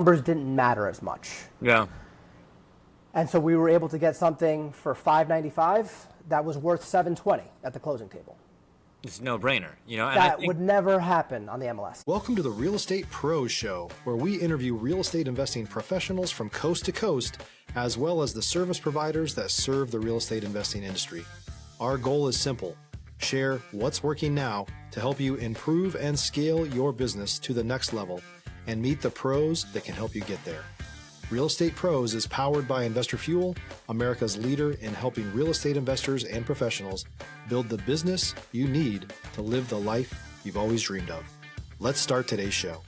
numbers didn't matter as much. Yeah. And so we were able to get something for $595 that was worth $720 at the closing table. It's a no-brainer, you know. And that would never happen on the MLS. Welcome to the Real Estate Pros Show, where we interview real estate investing professionals from coast to coast, as well as the service providers that serve the real estate investing industry. Our goal is simple: share what's working now to help you improve and scale your business to the next level and meet the pros that can help you get there. Real Estate Pros is powered by Investor Fuel, America's leader in helping real estate investors and professionals build the business you need to live the life you've always dreamed of. Let's start today's show.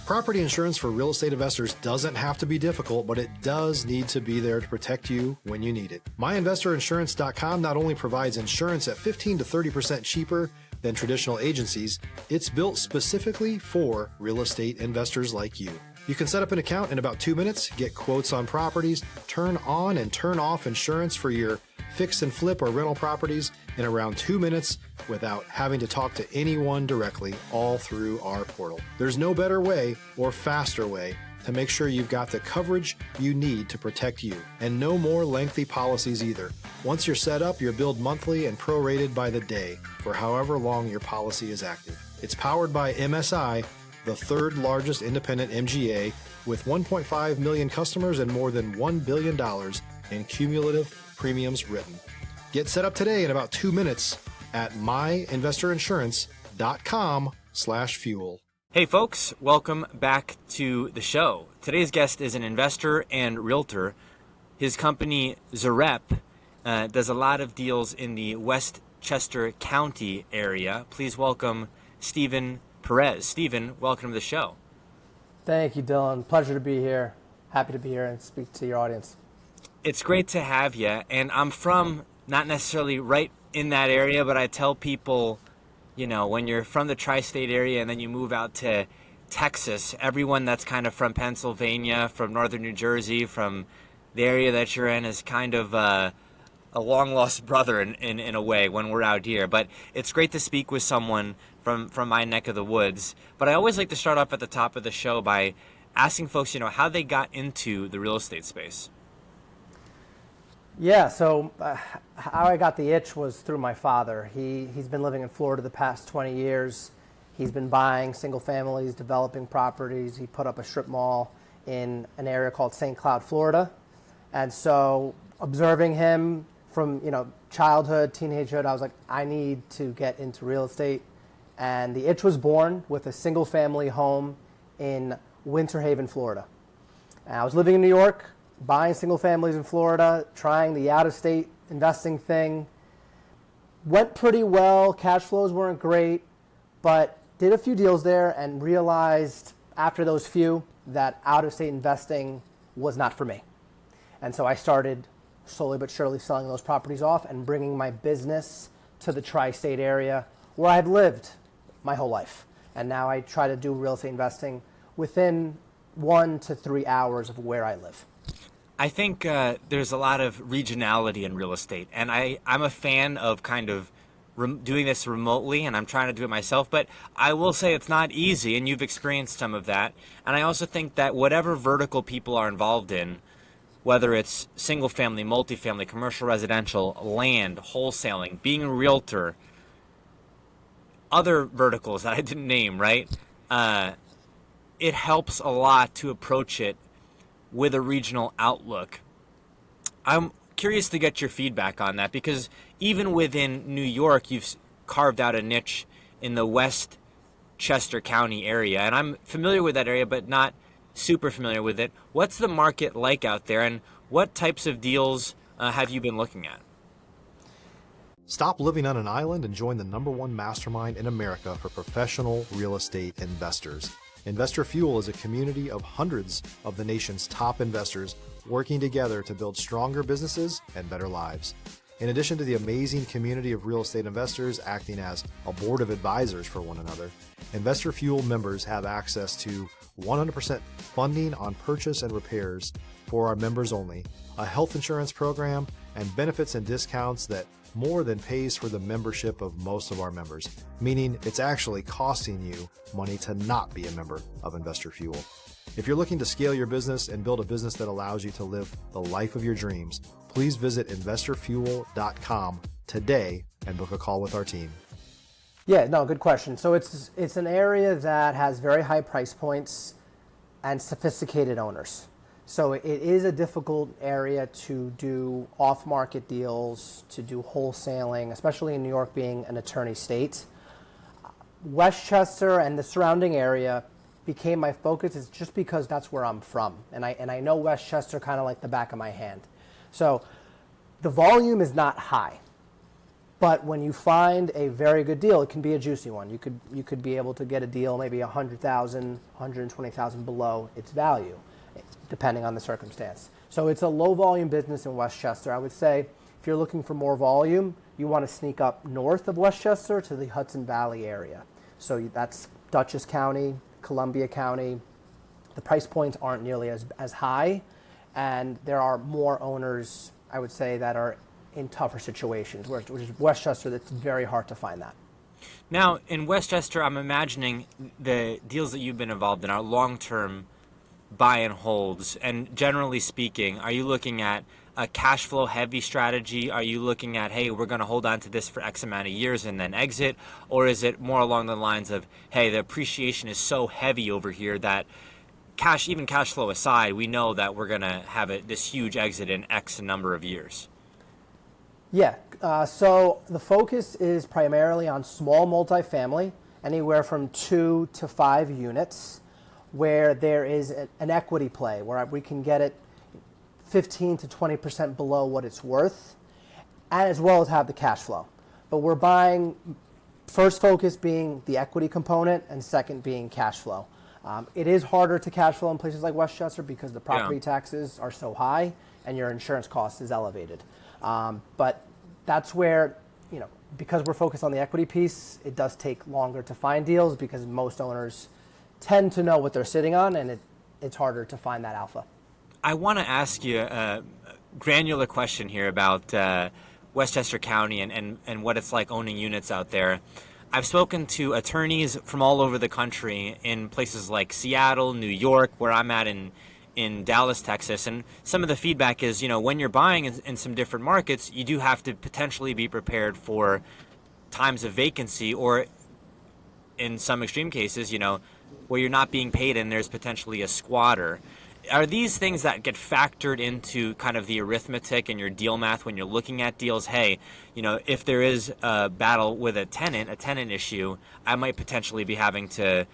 Property insurance for real estate investors doesn't have to be difficult, but it does need to be there to protect you when you need it. MyInvestorInsurance.com not only provides insurance at 15 to 30% cheaper than traditional agencies, it's built specifically for real estate investors like you. You can set up an account in about 2 minutes, get quotes on properties, turn on and turn off insurance for your fix and flip or rental properties in around 2 minutes without having to talk to anyone directly, all through our portal. There's no better way or faster way to make sure you've got the coverage you need to protect you, and no more lengthy policies either. Once you're set up, you're billed monthly and prorated by the day for however long your policy is active. It's powered by MSI, the third largest independent MGA, with 1.5 million customers and more than $1 billion in cumulative premiums written. Get set up today in about 2 minutes at myinvestorinsurance.com/fuel. Hey folks, welcome back to the show. Today's guest is an investor and realtor. His company, Zarep, does a lot of deals in the Westchester County area. Please welcome Stephen Perez. Stephen, welcome to the show. Thank you, Dylan. Pleasure to be here. Happy to be here and speak to your audience. It's great to have you. And I'm from not necessarily right in that area, but I tell people, you know, when you're from the tri-state area and then you move out to Texas, everyone that's kind of from Pennsylvania, from northern New Jersey, from the area that you're in is kind of a long-lost brother in a way when we're out here. But it's great to speak with someone from my neck of the woods. But I always like to start off at the top of the show by asking folks, you know, how they got into the real estate space. Yeah, so how I got the itch was through my father. He's been living in Florida the past 20 years. He's been buying single families, developing properties. He put up a strip mall in an area called St. Cloud, Florida. And so observing him from, you know, childhood, teenagehood, I was like, I need to get into real estate. And the itch was born with a single family home in Winter Haven, Florida. And I was living in New York, buying single families in Florida, trying the out-of-state investing thing. Went pretty well. Cash flows weren't great, but did a few deals there and realized after those few that out-of-state investing was not for me. And so I started slowly but surely selling those properties off and bringing my business to the tri-state area where I had lived my whole life. And now I try to do real estate investing within 1 to 3 hours of where I live. I think there's a lot of regionality in real estate, and I'm a fan of kind of doing this remotely, and I'm trying to do it myself, but I will say it's not easy, and you've experienced some of that. And I also think that whatever vertical people are involved in, whether it's single family, multifamily, commercial, residential, land, wholesaling, being a realtor, other verticals that I didn't name, right? It helps a lot to approach it with a regional outlook. I'm curious to get your feedback on that, because even within New York, you've carved out a niche in the Westchester County area, and I'm familiar with that area, but not super familiar with it. What's the market like out there, and what types of deals have you been looking at? Stop living on an island and join the #1 mastermind in America for professional real estate investors. Investor Fuel is a community of hundreds of the nation's top investors working together to build stronger businesses and better lives. In addition to the amazing community of real estate investors acting as a board of advisors for one another, Investor Fuel members have access to 100% funding on purchase and repairs for our members only, a health insurance program, and benefits and discounts that more than pays for the membership of most of our members, meaning it's actually costing you money to not be a member of Investor Fuel. If you're looking to scale your business and build a business that allows you to live the life of your dreams, please visit investorfuel.com today and book a call with our team. Yeah, no, good question. So it's an area that has very high price points and sophisticated owners. So it is a difficult area to do off-market deals, to do wholesaling, especially in New York being an attorney state. Westchester and the surrounding area became my focus is just because that's where I'm from. And I know Westchester kind of like the back of my hand. So the volume is not high. But when you find a very good deal, it can be a juicy one. You could be able to get a deal maybe $100,000, $120,000 below its value, depending on the circumstance. So it's a low volume business in Westchester. I would say if you're looking for more volume, you want to sneak up north of Westchester to the Hudson Valley area. So that's Dutchess County, Columbia County. The price points aren't nearly as high, and there are more owners, I would say, that are in tougher situations, which is Westchester, that's very hard to find that. Now, in Westchester, I'm imagining the deals that you've been involved in are long-term buy and holds. And generally speaking, are you looking at a cash flow heavy strategy? Are you looking at, hey, we're going to hold on to this for X amount of years and then exit? Or is it more along the lines of, hey, the appreciation is so heavy over here that even cash flow aside, we know that we're going to have this huge exit in X number of years? Yeah, so the focus is primarily on small multifamily, anywhere from 2 to 5 units, where there is an equity play, where we can get it 15 to 20% below what it's worth, and as well as have the cash flow. But we're buying, first focus being the equity component, and second being cash flow. It is harder to cash flow in places like Westchester because the property taxes are so high and your insurance cost is elevated. But that's where, because we're focused on the equity piece, it does take longer to find deals because most owners tend to know what they're sitting on, and it's harder to find that alpha. I want to ask you a granular question here about Westchester County and what it's like owning units out there. I've spoken to attorneys from all over the country in places like Seattle, New York, where I'm at in Dallas, Texas, and some of the feedback is, when you're buying in some different markets, you do have to potentially be prepared for times of vacancy, or in some extreme cases, where you're not being paid and there's potentially a squatter. Are these things that get factored into kind of the arithmetic and your deal math when you're looking at deals? Hey, if there is a battle with a tenant issue, I might potentially be having to,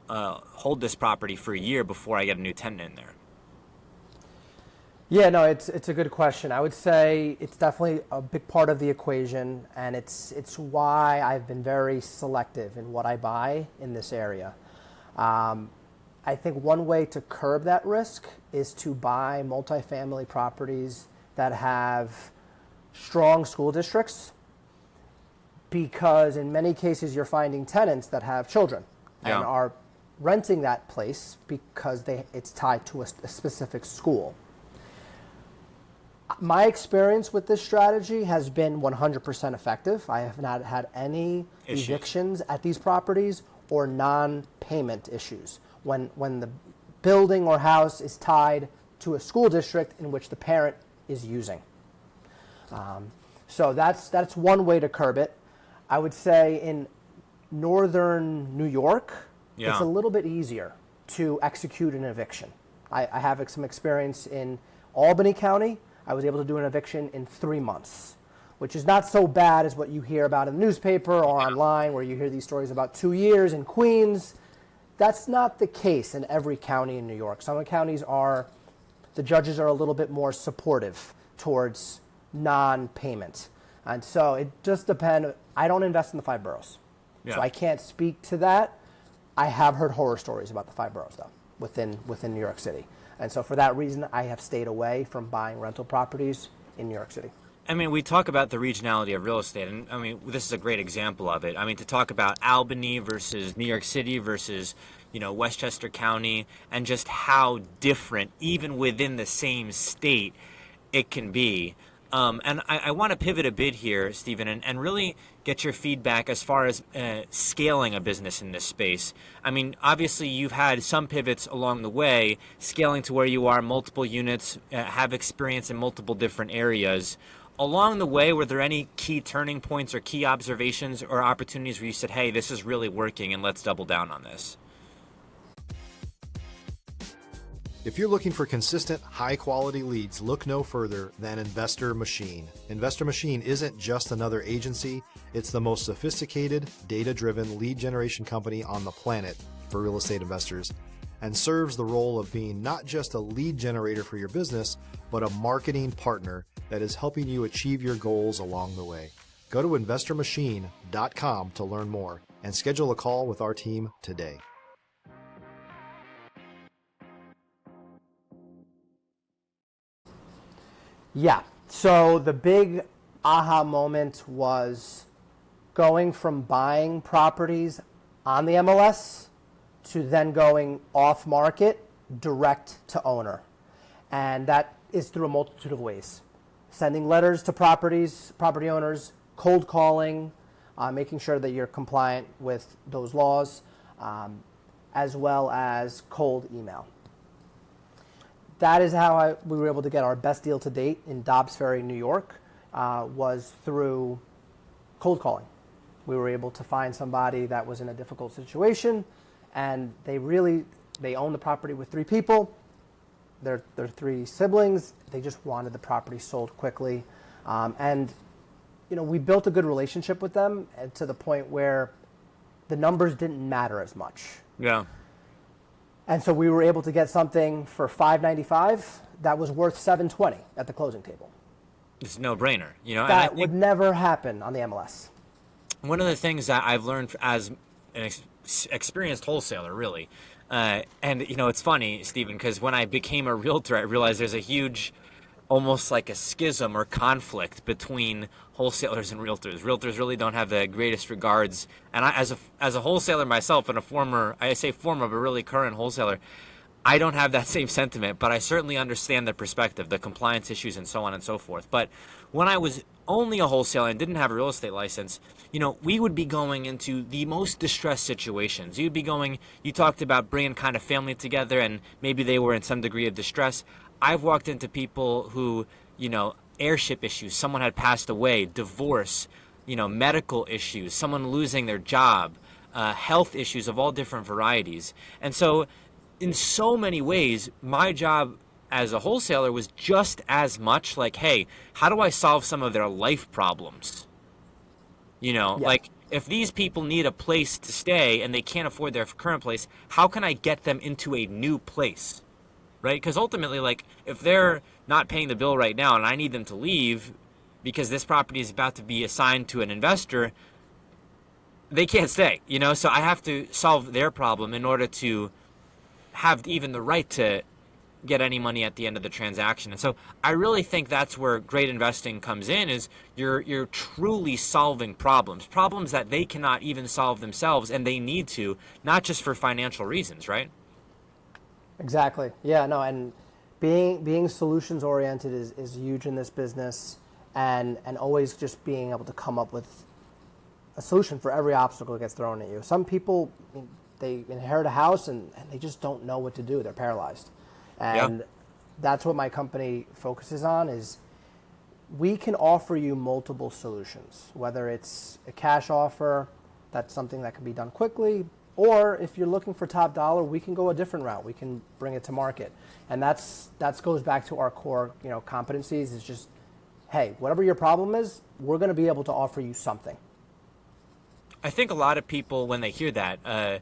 hold this property for a year before I get a new tenant in there. Yeah, no, it's a good question. I would say it's definitely a big part of the equation, and it's why I've been very selective in what I buy in this area. I think one way to curb that risk is to buy multifamily properties that have strong school districts, because in many cases you're finding tenants that have children and are renting that place because it's tied to a specific school. My experience with this strategy has been 100% effective. I have not had any evictions at these properties or non-payment issues when the building or house is tied to a school district in which the parent is using. So that's one way to curb it. I would say in northern New York, it's a little bit easier to execute an eviction. I have some experience in Albany County. I was able to do an eviction in 3 months, which is not so bad as what you hear about in the newspaper or online, where you hear these stories about 2 years in Queens. That's not the case in every county in New York. Some counties the judges are a little bit more supportive towards non-payment. And so it just depends. I don't invest in the 5 boroughs, so I can't speak to that. I have heard horror stories about the 5 boroughs, though, within New York City. And so for that reason, I have stayed away from buying rental properties in New York City. I mean, we talk about the regionality of real estate, and I mean, this is a great example of it. I mean, to talk about Albany versus New York City versus, Westchester County, and just how different, even within the same state, it can be. And I want to pivot a bit here, Stephen, and really get your feedback as far as scaling a business in this space. I mean, obviously, you've had some pivots along the way, scaling to where you are, multiple units, have experience in multiple different areas. Along the way, were there any key turning points or key observations or opportunities where you said, hey, this is really working and let's double down on this? If you're looking for consistent, high-quality leads, look no further than Investor Machine. Investor Machine isn't just another agency, it's the most sophisticated, data-driven lead generation company on the planet for real estate investors, and serves the role of being not just a lead generator for your business, but a marketing partner that is helping you achieve your goals along the way. Go to investormachine.com to learn more and schedule a call with our team today. Yeah. So the big aha moment was going from buying properties on the MLS to then going off market direct to owner. And that is through a multitude of ways. Sending letters to property owners, cold calling, making sure that you're compliant with those laws, as well as cold email. That is how we were able to get our best deal to date in Dobbs Ferry, New York, was through cold calling. We were able to find somebody that was in a difficult situation, and they own the property with 3 people. They're 3 siblings. They just wanted the property sold quickly. And we built a good relationship with them to the point where the numbers didn't matter as much. Yeah. And so we were able to get something for $595 that was worth $720 at the closing table. It's a no-brainer, That would never happen on the MLS. One of the things that I've learned as an experienced wholesaler, really, and it's funny, Stephen, because when I became a realtor, I realized there's a huge, almost like a schism or conflict between wholesalers and realtors. Realtors really don't have the greatest regards. And I, as a wholesaler myself and I say former, but really current wholesaler, I don't have that same sentiment, but I certainly understand the perspective, the compliance issues and so on and so forth. But when I was only a wholesaler and didn't have a real estate license, we would be going into the most distressed situations. You talked about bringing kind of family together and maybe they were in some degree of distress. I've walked into people who, airship issues, someone had passed away, divorce, medical issues, someone losing their job, health issues of all different varieties. And so in so many ways, my job as a wholesaler was just as much like, hey, how do I solve some of their life problems? Like if these people need a place to stay and they can't afford their current place, how can I get them into a new place? Right? Because ultimately, like, if they're not paying the bill right now and I need them to leave because this property is about to be assigned to an investor, they can't stay, So I have to solve their problem in order to have even the right to get any money at the end of the transaction. And so I really think that's where great investing comes in, is you're truly solving problems that they cannot even solve themselves, and they need to, not just for financial reasons, right? Exactly. Yeah, no, and being solutions oriented is huge in this business, and always just being able to come up with a solution for every obstacle that gets thrown at you. Some people, they inherit a house and they just don't know what to do. They're paralyzed. And that's what my company focuses on, is we can offer you multiple solutions, whether it's a cash offer, that's something that can be done quickly, or if you're looking for top dollar, we can go a different route. We can bring it to market. And that goes back to our core, competencies, is just, hey, whatever your problem is, we're going to be able to offer you something. I think a lot of people, when they hear that,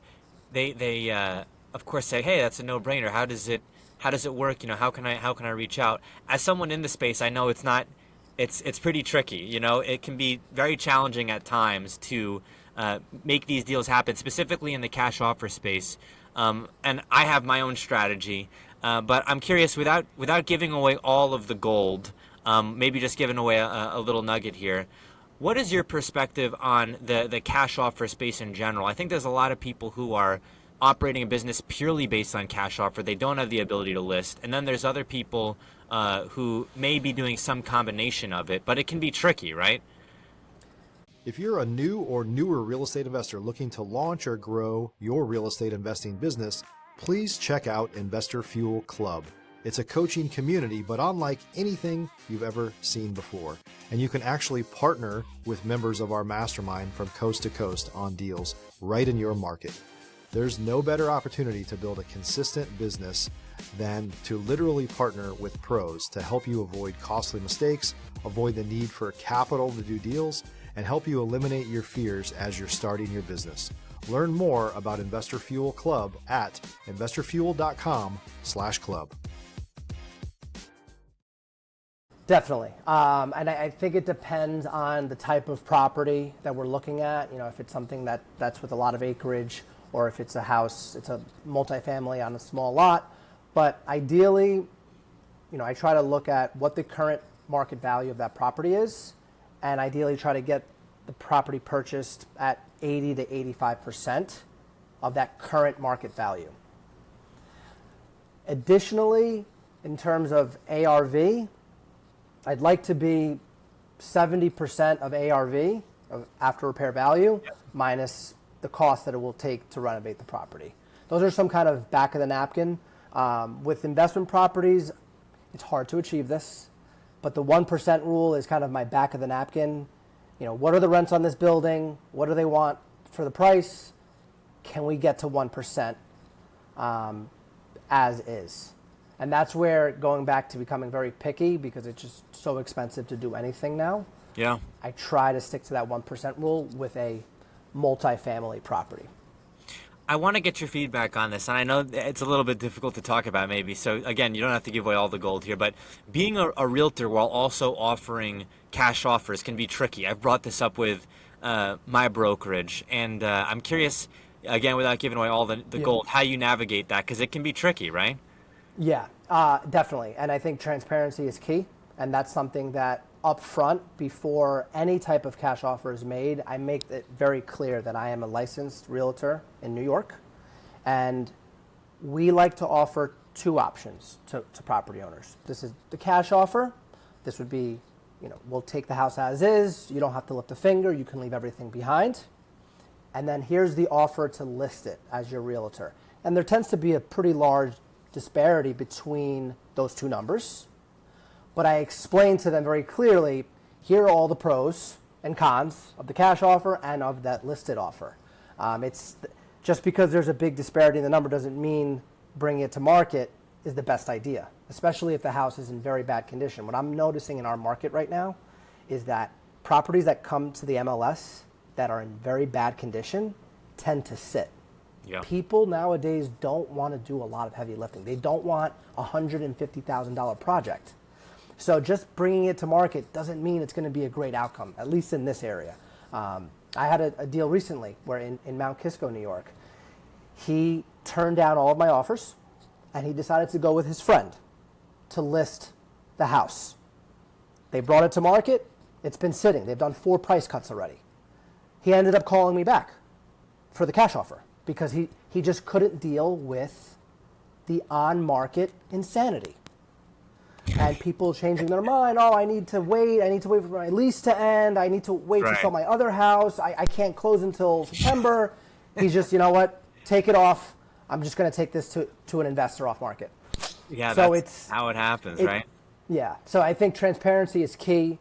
they of course say, hey, that's a no-brainer. How does it work? How can I reach out? As someone in the space, I know it's pretty tricky. It can be very challenging at times to make these deals happen, specifically in the cash offer space. And I have my own strategy, but I'm curious, without giving away all of the gold, maybe just giving away a little nugget here. What is your perspective on the cash offer space in general? I think there's a lot of people who are operating a business purely based on cash offer. They don't have the ability to list. And then there's other people who may be doing some combination of it, but it can be tricky, right? If you're a new or newer real estate investor looking to launch or grow your real estate investing business, please check out Investor Fuel Club. It's a coaching community, but unlike anything you've ever seen before. And you can actually partner with members of our mastermind from coast to coast on deals right in your market. There's no better opportunity to build a consistent business than to literally partner with pros to help you avoid costly mistakes, avoid the need for capital to do deals, and help you eliminate your fears as you're starting your business. Learn more about Investor Fuel Club at investorfuel.com/club. Definitely. And I think it depends on the type of property that we're looking at. You know, if it's something that's with a lot of acreage, or if it's a house, it's a multifamily on a small lot. But ideally, you know, I try to look at what the current market value of that property is, and ideally try to get the property purchased at 80 to 85% of that current market value. Additionally, in terms of ARV, I'd like to be 70% of ARV, of after repair value, minus the cost that it will take to renovate the property. Those are some kind of back of the napkin. With investment properties, it's hard to achieve this, but the 1% rule is kind of my back of the napkin. You know, what are the rents on this building? What do they want for the price? Can we get to 1% as is? And that's where going back to becoming very picky, because it's just so expensive to do anything now. Yeah. I try to stick to that 1% rule with a multifamily property. I want to get your feedback on this, and I know it's a little bit difficult to talk about maybe. So again, you don't have to give away all the gold here, but being a realtor while also offering cash offers can be tricky. I've brought this up with my brokerage, and I'm curious, again, without giving away all the gold, how you navigate that, because it can be tricky, right? Yeah, definitely. And I think transparency is key. And that's something that up front, before any type of cash offer is made, I make it very clear that I am a licensed realtor in New York. And we like to offer two options to property owners. This is the cash offer. This would be, you know, we'll take the house as is. You don't have to lift a finger. You can leave everything behind. And then here's the offer to list it as your realtor. And there tends to be a pretty large disparity between those two numbers. But I explain to them very clearly, here are all the pros and cons of the cash offer and of that listed offer. It's just because there's a big disparity in the number doesn't mean bringing it to market is the best idea, especially if the house is in very bad condition. What I'm noticing in our market right now is that properties that come to the MLS that are in very bad condition tend to sit. Yeah. People nowadays don't want to do a lot of heavy lifting. They don't want a $150,000 project. So just bringing it to market doesn't mean it's going to be a great outcome, at least in this area. I had a deal recently where in Mount Kisco, New York, he turned down all of my offers, and he decided to go with his friend to list the house. They brought it to market. It's been sitting. They've done 4 price cuts already. He ended up calling me back for the cash offer because he just couldn't deal with the on-market insanity. And people changing their mind. Oh, I need to wait for my lease to end. I need to wait to sell my other house. I can't close until September. He's just, you know what, take it off. I'm just going to take this to an investor off market. Yeah, so that's how it happens, right? Yeah. So I think transparency is key.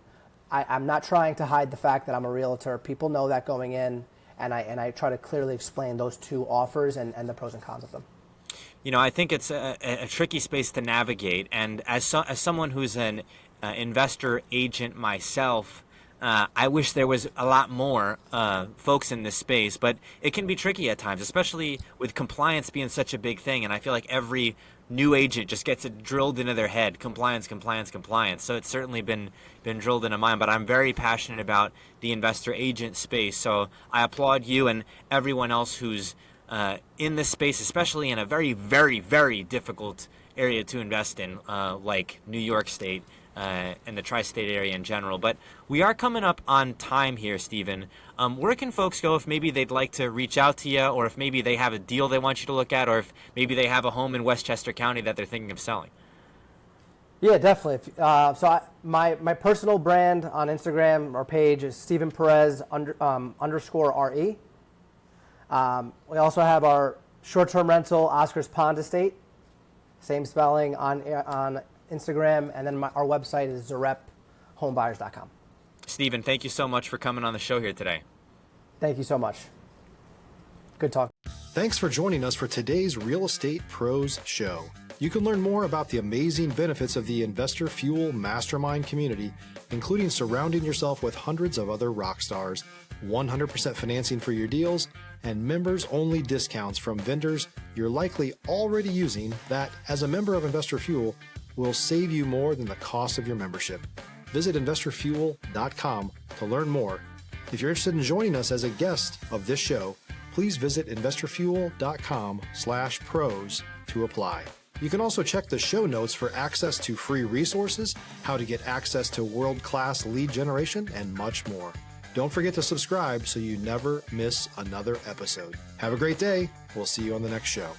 I'm not trying to hide the fact that I'm a realtor. People know that going in, and I try to clearly explain those two offers and the pros and cons of them. You know, I think it's a tricky space to navigate, and as someone who's an investor agent myself, I wish there was a lot more folks in this space, but it can be tricky at times, especially with compliance being such a big thing, and I feel like every new agent just gets it drilled into their head, compliance. So it's certainly been drilled into mine, but I'm very passionate about the investor agent space, so I applaud you and everyone else who's in this space, especially in a very, very, very difficult area to invest in, like New York State. in the tri-state area in general. But we are coming up on time here, Stephen. Where can folks go if maybe they'd like to reach out to you, or if maybe they have a deal they want you to look at, or if maybe they have a home in Westchester County that they're thinking of selling? Yeah, definitely. My personal brand on Instagram or page is Stephen Perez _ RE. We also have our short-term rental, Oscar's Pond Estate, same spelling on Instagram, and then our website is zarephomebuyers.com. Stephen, thank you so much for coming on the show here today. Thank you so much. Good talk. Thanks for joining us for today's Real Estate Pros Show. You can learn more about the amazing benefits of the Investor Fuel Mastermind community, including surrounding yourself with hundreds of other rock stars, 100% financing for your deals, and members-only discounts from vendors you're likely already using that, as a member of Investor Fuel, will save you more than the cost of your membership. Visit investorfuel.com to learn more. If you're interested in joining us as a guest of this show, please visit investorfuel.com/pros to apply. You can also check the show notes for access to free resources, how to get access to world-class lead generation, and much more. Don't forget to subscribe so you never miss another episode. Have a great day. We'll see you on the next show.